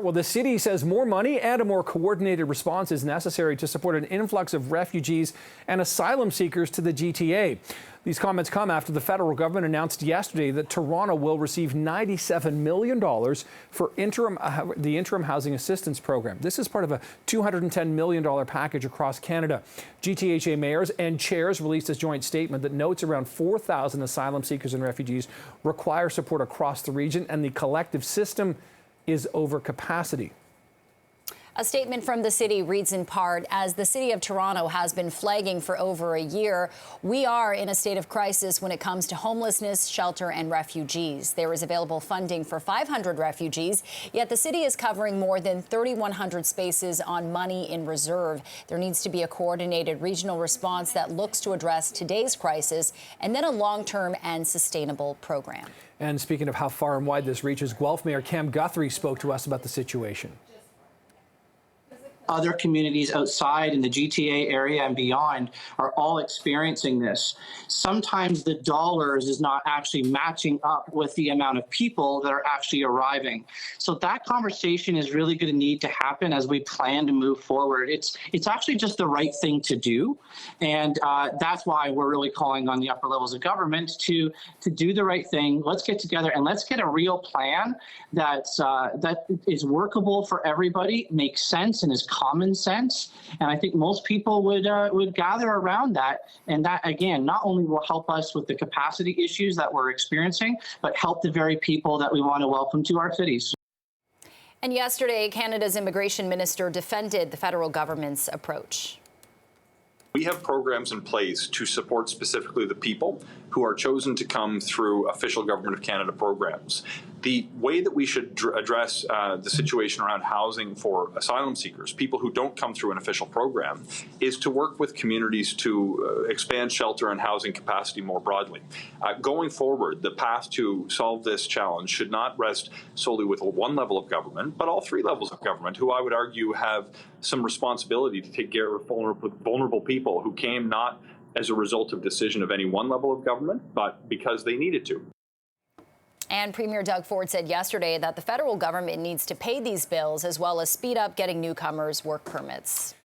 Well, the city says more money and a more coordinated response is necessary to support an influx of refugees and asylum seekers to the GTA. These comments come after the federal government announced yesterday that Toronto will receive $97 million for the interim housing assistance program. This is part of a $210 million package across Canada. GTHA mayors and chairs released a joint statement that notes around 4,000 asylum seekers and refugees require support across the region, and the collective system is over capacity. A statement from the city reads in part, as the city of Toronto has been flagging for over a year, we are in a state of crisis when it comes to homelessness, shelter, and refugees. There is available funding for 500 refugees, yet the city is covering more than 3,100 spaces on money in reserve. There needs to be a coordinated regional response that looks to address today's crisis and then a long-term and sustainable program. And speaking of how far and wide this reaches, Guelph Mayor Cam Guthrie spoke to us about the situation. Other communities outside in the GTA area and beyond are all experiencing this. Sometimes the dollars is not actually matching up with the amount of people that are actually arriving. So that conversation is really going to need to happen as we plan to move forward. It's actually just the right thing to do. And that's why we're really calling on the upper levels of government to do the right thing. Let's get together and let's get a real plan that is workable for everybody, makes sense, and is common sense. And I think most people would gather around that. And that, again, not only will help us with the capacity issues that we're experiencing, but help the very people that we want to welcome to our cities. And yesterday, Canada's immigration minister defended the federal government's approach. We have programs in place to support specifically the people who are chosen to come through official Government of Canada programs. The way that we should address the situation around housing for asylum seekers, people who don't come through an official program, is to work with communities to expand shelter and housing capacity more broadly. Going forward, the path to solve this challenge should not rest solely with one level of government, but all three levels of government, who I would argue have some responsibility to take care of vulnerable people who came not as a result of decision of any one level of government, but because they needed to. And Premier Doug Ford said yesterday that the federal government needs to pay these bills as well as speed up getting newcomers work permits.